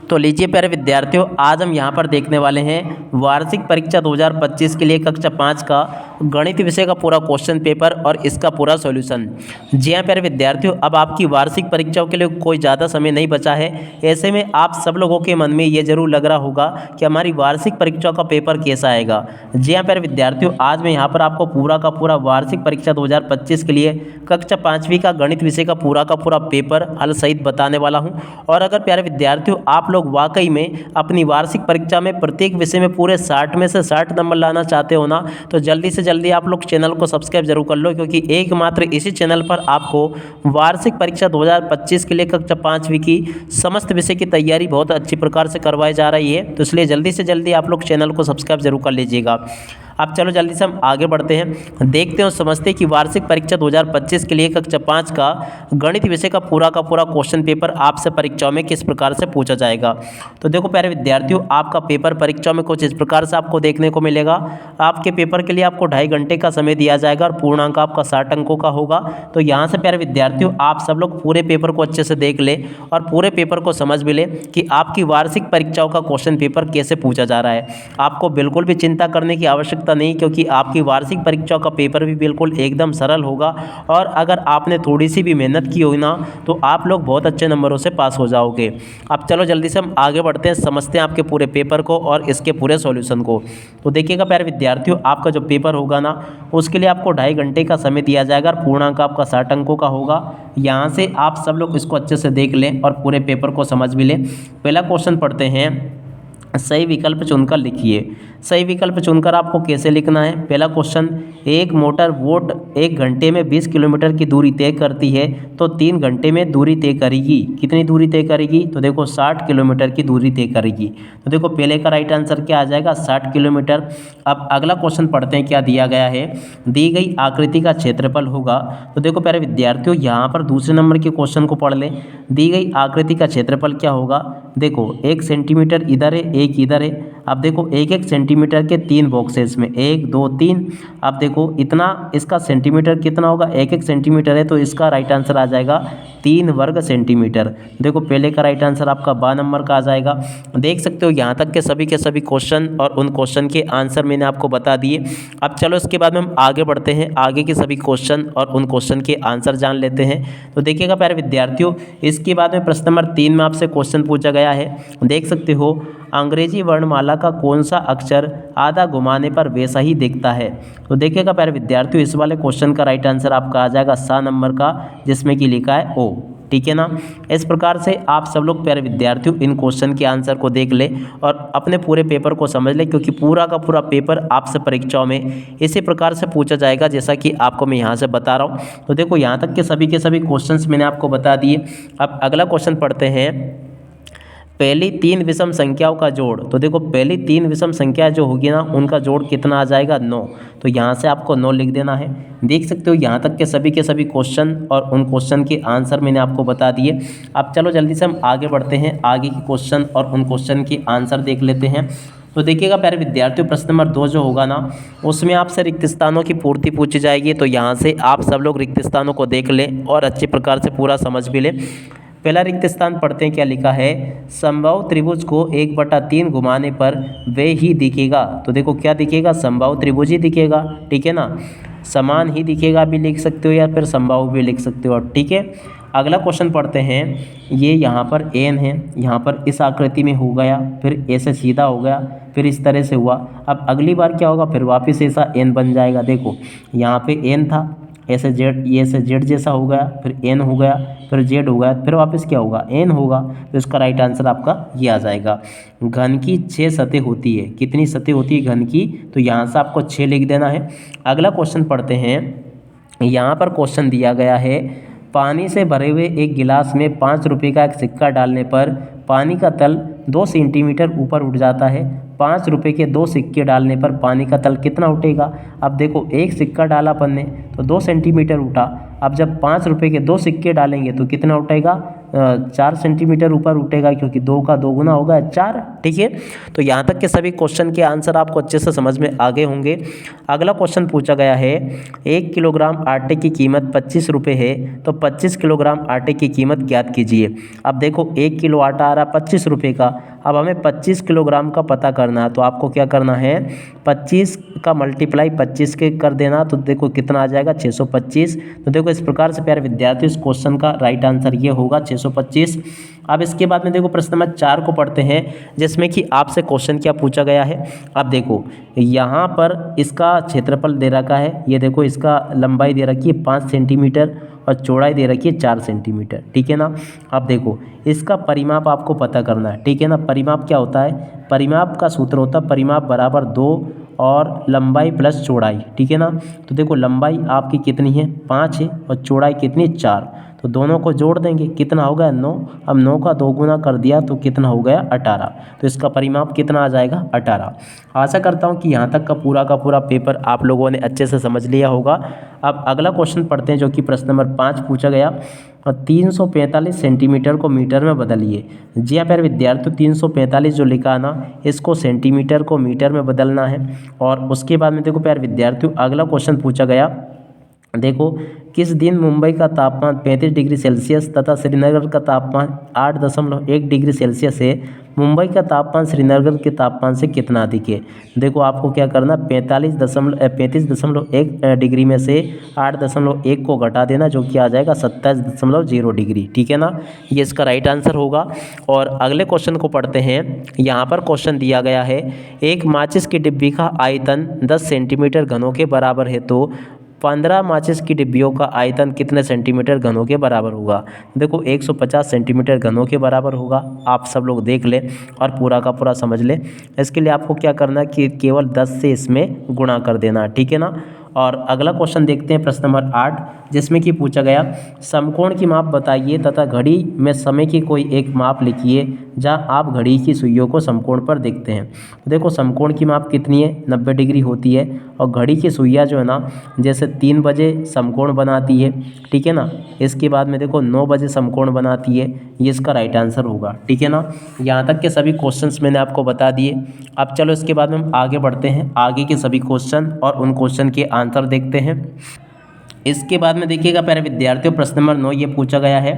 तो लीजिए प्यारे विद्यार्थियों, आज हम यहाँ पर देखने वाले हैं वार्षिक परीक्षा 2025 के लिए कक्षा 5 का गणित विषय का पूरा क्वेश्चन पेपर और इसका पूरा सॉल्यूशन। जी हाँ प्यारे विद्यार्थियों, अब आपकी वार्षिक परीक्षाओं के लिए कोई ज़्यादा समय नहीं बचा है। ऐसे में आप सब लोगों के मन में ये जरूर लग रहा होगा कि हमारी वार्षिक परीक्षाओं का पेपर कैसा आएगा। जी हाँ प्यारे विद्यार्थियों, आज मैं यहाँ पर आपको पूरा का पूरा वार्षिक परीक्षा 2025 के लिए कक्षा 5वीं का गणित विषय का पूरा पेपर हल सहित बताने वाला हूँ। और अगर प्यारे विद्यार्थियों आप लोग वाकई में अपनी वार्षिक परीक्षा में प्रत्येक विषय में पूरे 60 में से 60 नंबर लाना चाहते हो ना, तो जल्दी से जल्दी आप लोग चैनल को सब्सक्राइब जरूर कर लो, क्योंकि एकमात्र इसी चैनल पर आपको वार्षिक परीक्षा 2025 के लिए कक्षा 5वीं की समस्त विषय की तैयारी बहुत अच्छी प्रकार से करवाई जा रही है। तो इसलिए जल्दी से जल्दी आप लोग चैनल को सब्सक्राइब जरूर कर लीजिएगा। अब चलो जल्दी से हम आगे बढ़ते हैं, देखते हैं और समझते हैं कि वार्षिक परीक्षा 2025 के लिए कक्षा 5 का गणित विषय का पूरा क्वेश्चन पेपर आपसे परीक्षाओं में किस प्रकार से पूछा जाएगा। तो देखो प्यारे विद्यार्थियों, आपका पेपर परीक्षाओं में कुछ इस प्रकार से आपको देखने को मिलेगा। आपके पेपर के लिए आपको 2.5 घंटे का समय दिया जाएगा और पूर्णांक आपका 60 अंकों का होगा। तो यहाँ से प्यारे विद्यार्थियों आप सब लोग पूरे पेपर को अच्छे से देख ले और पूरे पेपर को समझ भी ले कि आपकी वार्षिक परीक्षाओं का क्वेश्चन पेपर कैसे पूछा जा रहा है। आपको बिल्कुल भी चिंता करने की आवश्यकता नहीं, क्योंकि आपकी वार्षिक परीक्षाओं का पेपर भी बिल्कुल एकदम सरल होगा। और अगर आपने थोड़ी सी भी मेहनत की होगी ना, तो आप लोग बहुत अच्छे नंबरों से पास हो जाओगे। अब चलो जल्दी से हम आगे बढ़ते हैं, समझते हैं आपके पूरे पेपर को और इसके पूरे सॉल्यूशन को। तो देखिएगा प्यारे विद्यार्थियों, आपका जो पेपर होगा ना, उसके लिए आपको 2.5 घंटे का समय दिया जाएगा और पूर्णांक आपका 60 अंकों का होगा। यहाँ से आप सब लोग इसको अच्छे से देख लें और पूरे पेपर को समझ भी लें। पहला क्वेश्चन पढ़ते हैं, सही विकल्प चुनकर लिखिए। सही विकल्प चुनकर आपको कैसे लिखना है। पहला क्वेश्चन, एक मोटर बोट 1 घंटे में 20 किलोमीटर की दूरी तय करती है, तो 3 घंटे में दूरी तय करेगी। कितनी दूरी तय करेगी? तो देखो 60 किलोमीटर की दूरी तय करेगी। तो देखो पहले का राइट आंसर क्या आ जाएगा? 60 किलोमीटर। अब अगला क्वेश्चन पढ़ते हैं, क्या दिया गया है। दी गई आकृति का क्षेत्रफल होगा। तो देखो प्यारे विद्यार्थियों, यहाँ पर दूसरे नंबर के क्वेश्चन को पढ़ लें। दी गई आकृति का क्षेत्रफल क्या होगा? देखो 1 सेंटीमीटर इधर है, 1 इधर है। अब देखो 1-1 सेंटीमीटर के 3 बॉक्सेस में 1 2 3। अब देखो इतना इसका सेंटीमीटर कितना होगा? 1-1 सेंटीमीटर है, तो इसका राइट आंसर आ जाएगा 3 वर्ग सेंटीमीटर। देखो पहले का राइट आंसर आपका 12 नंबर का आ जाएगा। देख सकते हो यहाँ तक के सभी क्वेश्चन और उन क्वेश्चन के आंसर मैंने आपको बता दिए। अब चलो इसके बाद में हम आगे बढ़ते हैं, आगे के सभी क्वेश्चन और उन क्वेश्चन के आंसर जान लेते हैं। तो देखिएगा प्यारे विद्यार्थियों, इसके बाद में प्रश्न नंबर 3 में आपसे क्वेश्चन पूछा गया है। देख सकते हो, अंग्रेजी वर्णमाला का कौन सा अक्षर आधा घुमाने पर वैसा ही दिखता है। तो देखिएगा प्यारे विद्यार्थियों, इस वाले क्वेश्चन का राइट आंसर आपका आ जाएगा 7 नंबर का, जिसमें कि लिखा है ओ। ठीक है ना। इस प्रकार से आप सब लोग प्यारे विद्यार्थियों इन क्वेश्चन के आंसर को देख ले और अपने पूरे पेपर को समझ ले, क्योंकि पूरा का पूरा पेपर आपसे परीक्षाओं में इसी प्रकार से पूछा जाएगा जैसा कि आपको मैं यहाँ से बता रहा हूँ। तो देखो यहाँ तक के सभी क्वेश्चंस मैंने आपको बता दिए। अब अगला क्वेश्चन पढ़ते हैं, पहली 3 विषम संख्याओं का जोड़। तो देखो पहली 3 विषम संख्या जो होगी ना, उनका जोड़ कितना आ जाएगा? 9। तो यहाँ से आपको 9 लिख देना है। देख सकते हो यहाँ तक के सभी क्वेश्चन और उन क्वेश्चन के आंसर मैंने आपको बता दिए। अब चलो जल्दी से हम आगे बढ़ते हैं, आगे के क्वेश्चन और उन क्वेश्चन के आंसर देख लेते हैं। तो देखिएगा प्यारे विद्यार्थियों, प्रश्न नंबर 2 जो होगा ना, उसमें आपसे रिक्त स्थानों की पूर्ति पूछी जाएगी। तो यहाँ से आप सब लोग रिक्त स्थानों को देख लें और अच्छे प्रकार से पूरा समझ भी लें। पहला रिक्त स्थान पढ़ते हैं, क्या लिखा है। समबाहु त्रिभुज को 1/3 घुमाने पर वे ही दिखेगा। तो देखो क्या दिखेगा? समबाहु त्रिभुज ही दिखेगा। ठीक है ना। समान ही दिखेगा भी लिख सकते हो या फिर समबाहु भी लिख सकते हो। ठीक है। अगला क्वेश्चन पढ़ते हैं, ये यहाँ पर एन है, यहाँ पर इस आकृति में हो गया, फिर ऐसे सीधा हो गया, फिर इस तरह से हुआ। अब अगली बार क्या होगा? फिर वापस ऐसा एन बन जाएगा। देखो यहाँ पे एन था, ऐसे जेड, ये ऐसे जेड जैसा हो गया, फिर एन हो गया, फिर जेड हो गया, फिर वापस क्या होगा? एन होगा। तो इसका राइट आंसर आपका ये आ जाएगा। घन की 6 सतह होती है। कितनी सतह होती है घन की? तो यहाँ से आपको 6 लिख देना है। अगला क्वेश्चन पढ़ते हैं, यहाँ पर क्वेश्चन दिया गया है, पानी से भरे हुए एक गिलास में 5 रुपये का एक सिक्का डालने पर पानी का तल 2 सेंटीमीटर ऊपर उठ जाता है। 5 रुपये के 2 सिक्के डालने पर पानी का तल कितना उठेगा? अब देखो एक सिक्का डाला अपन ने तो 2 सेंटीमीटर उठा, अब जब 5 रुपये के 2 सिक्के डालेंगे तो कितना उठेगा, 4 सेंटीमीटर ऊपर उठेगा, क्योंकि 2 का 2 गुना होगा 4। ठीक है, तो यहाँ तक के सभी क्वेश्चन के आंसर आपको अच्छे से समझ में आ गए होंगे। अगला क्वेश्चन पूछा गया है, 1 किलोग्राम आटे की कीमत 25 रुपये है, तो 25 किलोग्राम आटे की कीमत ज्ञात कीजिए। अब देखो 1 किलो आटा आ रहा है 25 रुपये का, अब हमें 25 किलोग्राम का पता करना है, तो आपको क्या करना है, 25 का मल्टीप्लाई 25 के कर देना, तो देखो कितना आ जाएगा 625। तो देखो इस प्रकार से प्यारे विद्यार्थियों इस क्वेश्चन का राइट आंसर ये होगा 625। अब इसके बाद में देखो प्रश्न नंबर 4 को पढ़ते हैं, जिसमें कि आपसे क्वेश्चन क्या पूछा गया है। अब देखो यहाँ पर इसका क्षेत्रफल दे रखा है, ये देखो इसका लंबाई दे रखी है 5 सेंटीमीटर और चौड़ाई दे रखी है 4 सेंटीमीटर। ठीक है ना, अब देखो इसका परिमाप आपको पता करना है। ठीक है ना, परिमाप क्या होता है, परिमाप का सूत्र होता है परिमाप बराबर 2 और लंबाई प्लस चौड़ाई। ठीक है ना, तो देखो लंबाई आपकी कितनी है 5 है और चौड़ाई कितनी है 4, तो दोनों को जोड़ देंगे कितना हो गया 9। अब 9 का 2 गुना कर दिया तो कितना हो गया 18, तो इसका परिमाप कितना आ जाएगा 18। आशा करता हूँ कि यहाँ तक का पूरा पेपर आप लोगों ने अच्छे से समझ लिया होगा। अब अगला क्वेश्चन पढ़ते हैं, जो कि प्रश्न नंबर 5 पूछा गया, और 345 सेंटीमीटर को मीटर में बदलिए। जी हाँ प्यारे विद्यार्थियों, 345 जो लिखा है ना, इसको सेंटीमीटर को मीटर में बदलना है। और उसके बाद में देखो प्यारे विद्यार्थियों अगला क्वेश्चन पूछा गया, देखो किस दिन मुंबई का तापमान 35 डिग्री सेल्सियस तथा श्रीनगर का तापमान 8.1 डिग्री सेल्सियस है, मुंबई का तापमान श्रीनगर के तापमान से कितना अधिक है। देखो आपको क्या करना, 35.1 डिग्री में से 8.1 को घटा देना, जो कि आ जाएगा 27.0 डिग्री। ठीक है ना, ये इसका राइट आंसर होगा। और अगले क्वेश्चन को पढ़ते हैं। यहाँ पर क्वेश्चन दिया गया है, एक माचिस की डिब्बी का आयतन 10 सेंटीमीटर घनों के बराबर है, तो 15 माचिस की डिब्बियों का आयतन कितने सेंटीमीटर घनों के बराबर होगा। देखो 150 सेंटीमीटर घनों के बराबर होगा। आप सब लोग देख लें और पूरा का पूरा समझ लें। इसके लिए आपको क्या करना है कि केवल 10 से इसमें गुणा कर देना। ठीक है ना, और अगला क्वेश्चन देखते हैं प्रश्न नंबर 8, जिसमें कि पूछा गया, समकोण की माप बताइए तथा घड़ी में समय की कोई एक माप लिखिए जहां आप घड़ी की सुइयों को समकोण पर देखते हैं। तो देखो समकोण की माप कितनी है, 90 डिग्री होती है, और घड़ी की सुइयाँ जो है ना, जैसे 3 बजे समकोण बनाती है। ठीक है ना, इसके बाद में देखो 9 बजे समकोण बनाती है, ये इसका राइट आंसर होगा। ठीक है ना, यहाँ तक के सभी क्वेश्चंस मैंने आपको बता दिए। अब चलो इसके बाद में हम आगे बढ़ते हैं, आगे के सभी क्वेश्चन और उन क्वेश्चन के आंसर देखते हैं। इसके बाद में देखिएगा प्यारे विद्यार्थियों, प्रश्न नंबर 9 ये पूछा गया है,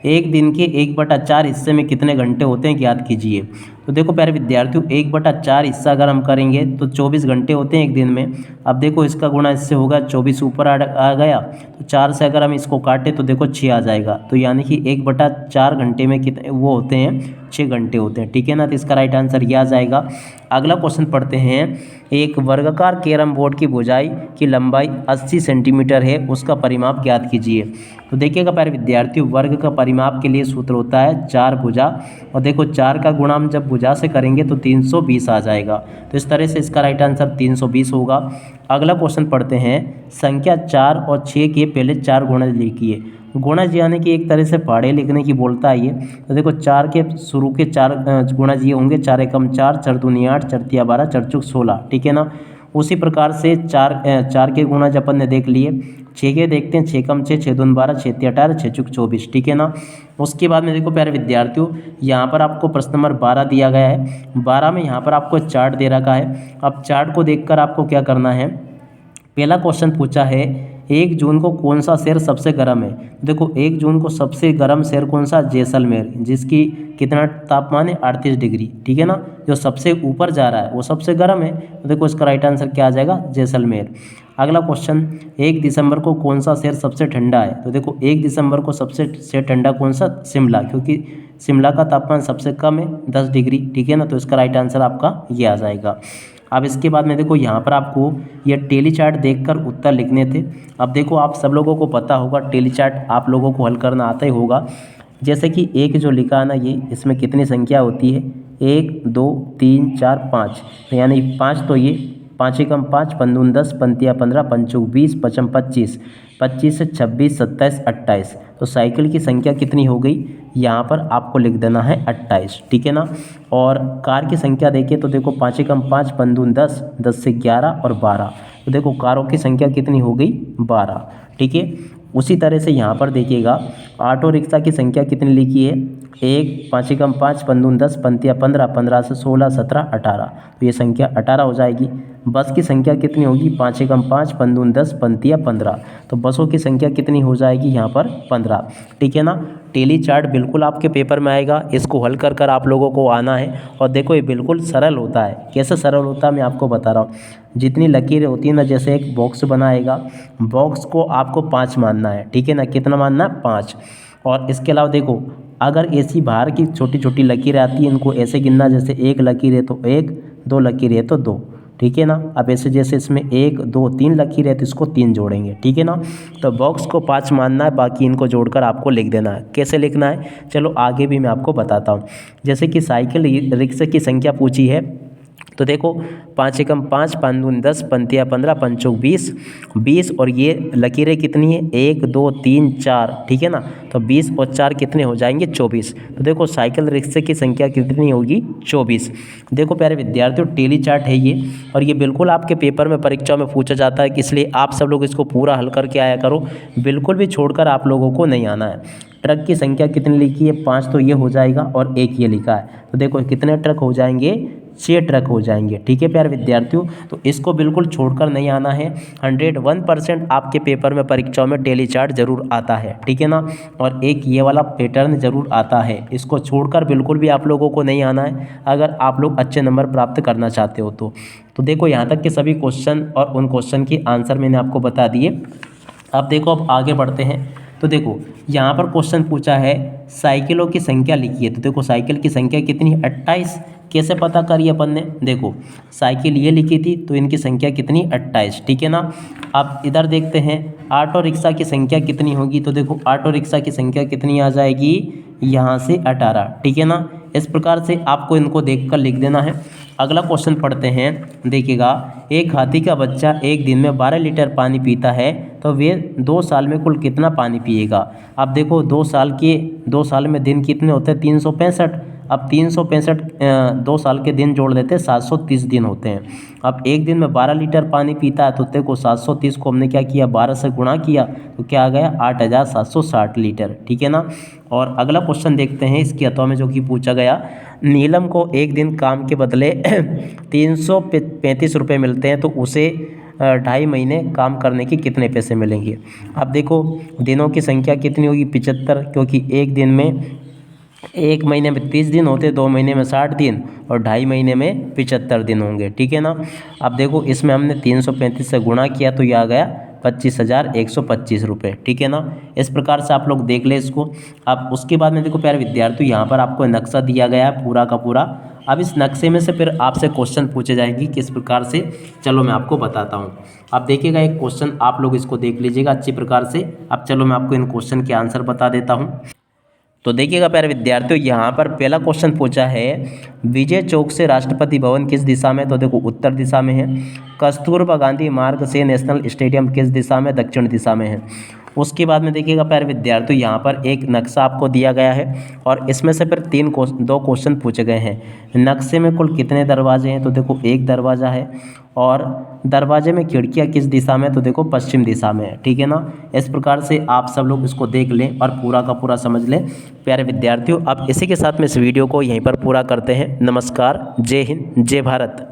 एक दिन के 1/4 हिस्से में कितने घंटे होते हैं ज्ञात कीजिए। तो देखो प्यारे विद्यार्थियों 1/4 हिस्सा अगर हम करेंगे तो 24 घंटे होते हैं एक दिन में। अब देखो इसका गुणा इससे होगा, 24 ऊपर आ गया, तो 4 से अगर हम इसको काटें तो देखो 6 आ जाएगा, तो यानी कि 1/4 घंटे में कितने वो होते हैं, 6 घंटे होते हैं। ठीक है ना, तो इसका राइट आंसर ये आ जाएगा। अगला क्वेश्चन पढ़ते हैं, एक वर्गाकार कैरम बोर्ड की भुजाई की लंबाई 80 सेंटीमीटर है, उसका परिमाप ज्ञात कीजिए। तो देखिएगा प्यारे विद्यार्थियों, वर्ग का परिमाप के लिए सूत्र होता है 4 भुजा, और देखो 4 का गुणा हम जब भुजा से करेंगे तो 320 आ जाएगा, तो इस तरह से इसका राइट आंसर 320 होगा। अगला क्वेश्चन पढ़ते हैं, संख्या 4 और 6 के पहले 4 गुणा लिखिए। गुणज यानी कि एक तरह से पहाड़े लिखने की बोलता है ये। तो देखो 4 के शुरू के 4 गुणज ये होंगे, 4 एकम 4, 4 दूनी 8, 4 तिया 12, 4 चौक 16। ठीक है ना, उसी प्रकार से 4 के गुणज अपन ने देख लिए। 6 के देखते हैं, 6 कम 6, 6 दून 12, 6 तिया 18, 6 चौक 24। ठीक है ना, उसके बाद में देखो प्यारे विद्यार्थियों, यहाँ पर आपको प्रश्न नंबर 12 दिया गया है। 12 में यहाँ पर आपको चार्ट दे रखा है। अब चार्ट को देखकर आपको क्या करना है, पहला क्वेश्चन पूछा है, 1 जून को कौन सा शहर सबसे गर्म है। देखो 1 जून को सबसे गर्म शहर कौन सा, जैसलमेर, जिसकी कितना तापमान है 38 डिग्री। ठीक है ना, जो सबसे ऊपर जा रहा है वो सबसे गर्म है, तो देखो इसका राइट आंसर क्या आ जाएगा, जैसलमेर। अगला क्वेश्चन, 1 दिसंबर को कौन सा शहर सबसे ठंडा है। तो देखो 1 दिसंबर को सबसे शहर ठंडा कौन सा, शिमला, क्योंकि शिमला का तापमान सबसे कम है 10 डिग्री। ठीक है ना, तो इसका राइट आंसर आपका ये आ जाएगा। अब इसके बाद में देखो यहाँ पर आपको ये टेली चार्ट देखकर उत्तर लिखने थे। अब देखो आप सब लोगों को पता होगा, टेली चार्ट आप लोगों को हल करना आता ही होगा। जैसे कि 1 जो लिखा है ना, ये इसमें कितनी संख्या होती है, 1 2 3 4 5, यानी 5, तो ये 5 एकम 5, 5 दून 10, 5 तिया 15, 5 चौक 20, 5 चम 25, 25 से 26, 27, 28, तो साइकिल की संख्या कितनी हो गई, यहाँ पर आपको लिख देना है 28। ठीक है ना, और कार की संख्या देखिए तो देखो 5 एकम 5, 5 दून 10, 10 से 11 और 12, तो देखो कारों की संख्या कितनी हो गई, 12। ठीक है, उसी तरह से यहाँ पर देखिएगा ऑटो रिक्शा की संख्या कितनी लिखी है, 1, 5 एकम 5, पंदून 10, पंतिया 15, 15 से 16, 17, 18, तो ये संख्या 18 हो जाएगी। बस की संख्या कितनी होगी, 5 एकम 5, पंदून 10, पंतिया 15, तो बसों की संख्या कितनी हो जाएगी यहाँ पर 15। ठीक है ना। टेली चार्ट बिल्कुल आपके पेपर में आएगा, इसको हल कर कर आप लोगों को आना है। और देखो ये बिल्कुल सरल होता है। कैसे सरल होता है मैं आपको बता रहा हूँ। जितनी लकीरें होती है ना, जैसे एक बॉक्स बनाएगा, बॉक्स को आपको 5 मानना है। ठीक है ना, कितना मानना है, 5। और इसके अलावा देखो, अगर ऐसी बाहर की छोटी छोटी लकीरें आती हैं, इनको ऐसे गिनना, जैसे 1 लकीर है तो 1, 2 लकीर है तो 2। ठीक है ना। अब ऐसे जैसे इसमें 1, 2, 3 लकीर है तो इसको 3 जोड़ेंगे। ठीक है ना। तो बॉक्स को 5 मानना है, बाकी इनको जोड़कर आपको लिख देना है। कैसे लिखना है, चलो आगे भी मैं आपको बताता हूँ। जैसे कि साइकिल रिक्शे की संख्या पूछी है, तो देखो 5 एकम 5, पंदून 10, पंतिया 15, पंचोक 20, 20 और ये लकीरें कितनी है, 1, 2, 3, 4। ठीक है ना। तो 20 और 4 कितने हो जाएंगे, 24। तो देखो साइकिल रिक्शे की संख्या कितनी होगी, 24। देखो प्यारे विद्यार्थियों, टेली चार्ट है ये, और ये बिल्कुल आपके पेपर में परीक्षाओं में पूछा जाता है, इसलिए आप सब लोग इसको पूरा हल करके आया करो, बिल्कुल भी छोड़कर आप लोगों को नहीं आना है। ट्रक की संख्या कितनी लिखी है, 5, तो ये हो जाएगा, और 1 ये लिखा है, तो देखो कितने ट्रक हो जाएंगे, 6 ट्रक हो जाएंगे। ठीक है प्यारे विद्यार्थियों, तो इसको बिल्कुल छोड़कर नहीं आना है। 101% आपके पेपर में परीक्षाओं में टेली चार्ट जरूर आता है। ठीक है ना। और एक ये वाला पैटर्न जरूर आता है, इसको छोड़कर बिल्कुल भी आप लोगों को नहीं आना है, अगर आप लोग अच्छे नंबर प्राप्त करना चाहते हो तो देखो यहाँ तक के सभी क्वेश्चन और उन क्वेश्चन की आंसर मैंने आपको बता दिए। अब देखो, अब आगे बढ़ते हैं। तो देखो यहाँ पर क्वेश्चन पूछा है, साइकिलों की संख्या लिखिए। तो देखो साइकिल की संख्या कितनी है, 28। कैसे पता करी अपन ने, देखो साइकिल ये लिखी थी तो इनकी संख्या कितनी, 28। ठीक है ना। अब इधर देखते हैं ऑटो रिक्शा की संख्या कितनी होगी। तो देखो ऑटो रिक्शा की संख्या कितनी आ जाएगी, यहाँ से 18। ठीक है ना। इस प्रकार से आपको इनको देखकर लिख देना है। अगला क्वेश्चन पढ़ते हैं, देखिएगा, एक हाथी का बच्चा एक दिन में 12 लीटर पानी पीता है, तो वे 2 साल में कुल कितना पानी पिएगा। अब देखो 2 साल में दिन कितने होते हैं, 365। अब 365 2 साल के दिन जोड़ देते हैं, 730 दिन होते हैं। अब एक दिन में 12 लीटर पानी पीता है, तो देखो 730 को हमने क्या किया, 12 से गुणा किया, तो क्या आ गया, 8760 लीटर। ठीक है ना। और अगला क्वेश्चन देखते हैं इसकी अथवा में, जो कि पूछा गया, नीलम को एक दिन काम के बदले 335 रुपये मिलते हैं, तो उसे 2.5 महीने काम करने के कितने पैसे मिलेंगे। अब देखो दिनों की संख्या कितनी होगी, 75, क्योंकि एक दिन में, एक महीने में 30 दिन होते, 2 महीने में 60 दिन, और 2.5 महीने में 75 दिन होंगे। ठीक है ना। अब देखो इसमें हमने 335 से गुणा किया, तो ये आ गया 25,125 रुपये। ठीक है ना। इस प्रकार से आप लोग देख लें इसको। अब उसके बाद में देखो प्यारे विद्यार्थी, यहाँ पर आपको नक्शा दिया गया है पूरा का पूरा। अब इस नक्शे में से फिर आपसे क्वेश्चन पूछे जाएंगे किस प्रकार से, चलो मैं आपको बताता हूँ। अब देखिएगा एक क्वेश्चन, आप लोग इसको देख लीजिएगा अच्छी प्रकार से। अब चलो मैं आपको इन क्वेश्चन के आंसर बता देता हूँ। तो देखिएगा प्यारे विद्यार्थियों, यहाँ पर पहला क्वेश्चन पूछा है, विजय चौक से राष्ट्रपति भवन किस दिशा में। तो देखो उत्तर दिशा में है। कस्तूरबा गांधी मार्ग से नेशनल स्टेडियम किस दिशा में, दक्षिण दिशा में है। उसके बाद में देखिएगा प्यारे विद्यार्थियों, यहाँ पर एक नक्शा आपको दिया गया है, और इसमें से फिर 2 क्वेश्चन पूछे गए हैं। नक्शे में कुल कितने दरवाजे हैं। तो देखो 1 दरवाज़ा है, और दरवाजे में खिड़कियाँ किस दिशा में, तो देखो पश्चिम दिशा में है। ठीक है ना। इस प्रकार से आप सब लोग इसको देख लें और पूरा का पूरा समझ लें। प्यारे विद्यार्थियों, अब इसी के साथ में इस वीडियो को यहीं पर पूरा करते हैं। नमस्कार, जय हिंद, जय भारत।